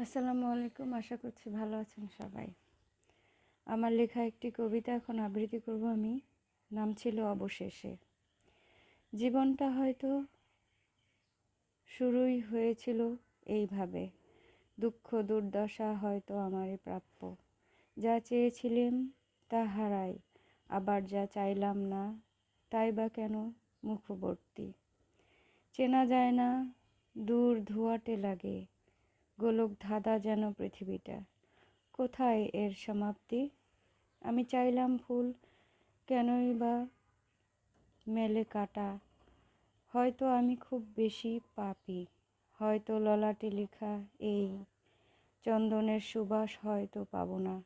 আসসালামু আলাইকুম। আশা করছি ভালো আছেন সবাই। আমার লেখা একটি কবিতা এখন আবৃত্তি করব আমি। নাম ছিল অবশেষে। জীবনটা হয়তো শুরুই হয়েছিল এইভাবে। দুঃখ দুর্দশা হয়তো আমারই প্রাপ্য। যা চেয়েছিলাম তা হারাই, আবার যা চাইলাম না তাই বা কেন মুখবর্তী। চেনা যায় না, দূর ধোঁয়াটে লাগে, গোলক ধাঁধা যেন পৃথিবীটা। কোথায় এর সমাপ্তি? আমি চাইলাম ফুল, কেনই বা মেলে কাটা? হয়তো আমি খুব বেশি পাপী, হয়তো ললাটে লেখা এই চন্দনের সুবাস হয়তো পাবো না।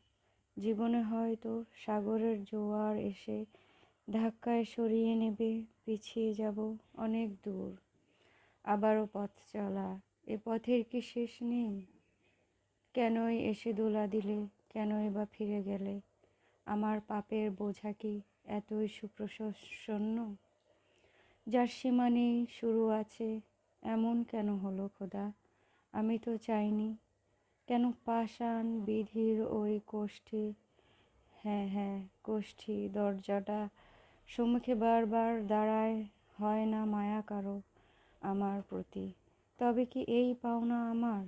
জীবনে হয়তো সাগরের জোয়ার এসে ধাক্কায় সরিয়ে নেবে, পিছিয়ে যাব অনেক দূর। আবারও পথ চলা, এ পথের কি শেষ নেই? কেনই এসে দোলা দিলে, কেনই বা ফিরে গেলে? আমার পাপের বোঝা কি এতই সুপ্রসন্ন, যার সীমা নেই শুরু আছে? এমন কেন হলো খোদা? আমি তো চাইনি। কেন পাষাণ বিধির ওই কোষ্ঠী, হ্যাঁ হ্যাঁ কোষ্ঠী দরজাটা সম্মুখে বারবার দাঁড়ায়, হয় না মায়া কারো আমার প্রতি? তবে কি এই পাওনা আমার?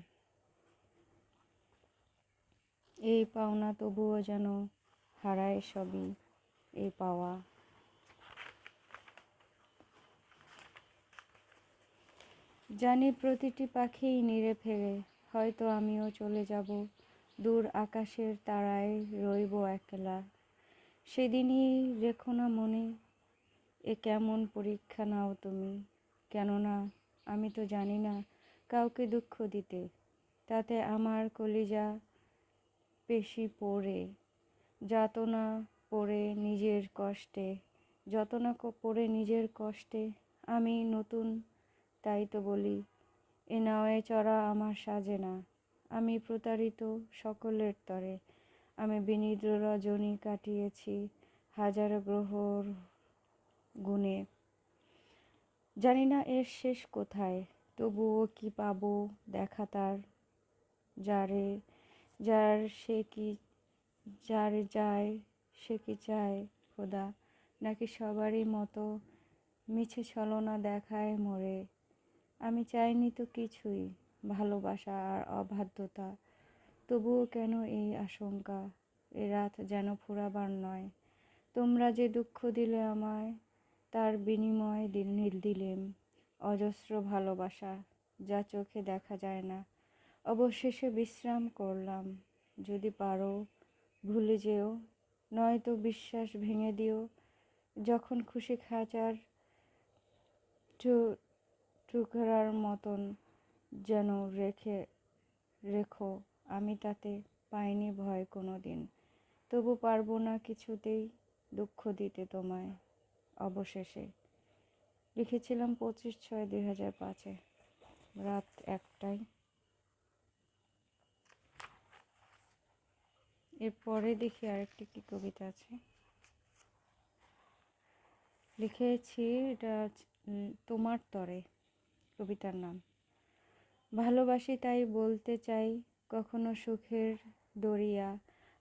এই পাওনা তবুও যেন হারায় সবই এই পাওয়া। জানি প্রতিটি পাখিই নিরে ফেরে, হয়তো আমিও চলে যাব দূর আকাশের তারায়, রইব একলা। সেদিনই রেখো না মনে, এ কেমন পরীক্ষা নাও তুমি। কেননা আমি তো জানি না কাউকে দুঃখ দিতে, তাতে আমার কলিজা পেশি পড়ে, যাতনা পড়ে নিজের কষ্টে, যতনা পড়ে নিজের কষ্টে। আমি নতুন, তাই তো বলি, এ নাওয়ে চড়া আমার সাজে না। আমি প্রতারিত সকলের তরে, আমি বিনিদ্র রজনী কাটিয়েছি হাজারো গ্রহর গুণে। জানি না এর শেষ কোথায়, তবুও কি পাবো দেখা তার? যারে যার সে কি, যার যায় সে কি চায় খোদা? নাকি সবারই মতো মিছে ছলনা দেখায় মোরে? আমি চাইনি তো কিছুই, ভালোবাসা আর অবাধ্যতা। তবুও কেন এই আশঙ্কা? এ রাত যেন ফুরাবার নয়। তোমরা যে দুঃখ দিলে আমায়, তার বিনিময় দিলেম অজস্র ভালোবাসা, যা চোখে দেখা যায় না। অবশেষে বিশ্রাম করলাম। যদি পারো ভুলে যেও, নয়তো বিশ্বাস ভেঙে দিও। যখন খুশি খাঁচার টুকরার মতন যেন রেখো, আমি তাতে পাইনি ভয় কোনো দিন। তবু পারবো না কিছুতেই দুঃখ দিতে তোমায়। অবশেষে লিখেছিলাম 25/6/2005, রাত 1টায়। এরপরে দেখি আরেকটি কি কবিতা আছে লিখেছি। এটা তোমার তরে কবিতার নাম। ভালোবাসি তাই বলতে চাই, কখনো সুখের দরিয়া,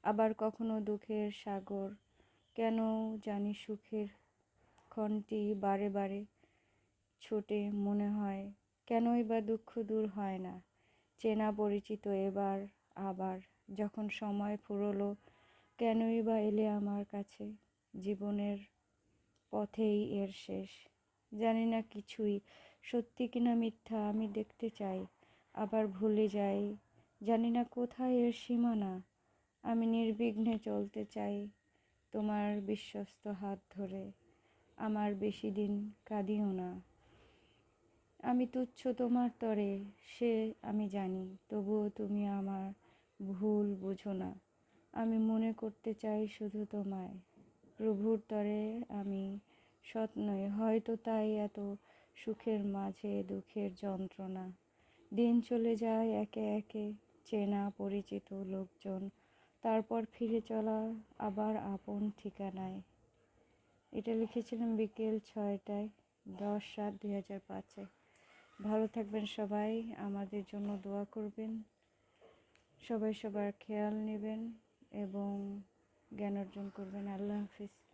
আবার কখনো দুঃখের সাগর। কেন জানি সুখের ক্ষণটি বারে বারে ছোটে মনে হয়, কেনই বা দুঃখ দূর হয় না? চেনা পরিচিত এবার আবার, যখন সময় ফুরলো, কেনই বা এলে আমার কাছে? জীবনের পথেই এর শেষ, জানি না কিছুই সত্যি কিনা মিথ্যা। আমি দেখতে চাই, আবার ভুলে যাই, জানি না কোথায় এর সীমানা। আমি নির্বিঘ্নে চলতে চাই তোমার বিশ্বস্ত হাত ধরে, আমার বেশি দিন কাঁদিও না। আমি তুচ্ছ তোমার তরে, সে আমি জানি, তবুও তুমি আমার ভুল বুঝো না। আমি মনে করতে চাই শুধু তোমায়, প্রভুর তরে আমি সৎ নই, হয়তো তাই এত সুখের মাঝে দুঃখের যন্ত্রণা। দিন চলে যায় একে একে, চেনা পরিচিত লোকজন, তারপর ফিরে চলা আবার আপন ঠিকানায়। এটা লিখেছিলাম বিকেল 6টায়, 10/7/2005। ভালো থাকবেন সবাই, আমাদের জন্য দোয়া করবেন। সবাই সবার খেয়াল নেবেন এবং জ্ঞান অর্জন করবেন। আল্লাহ হাফিজ।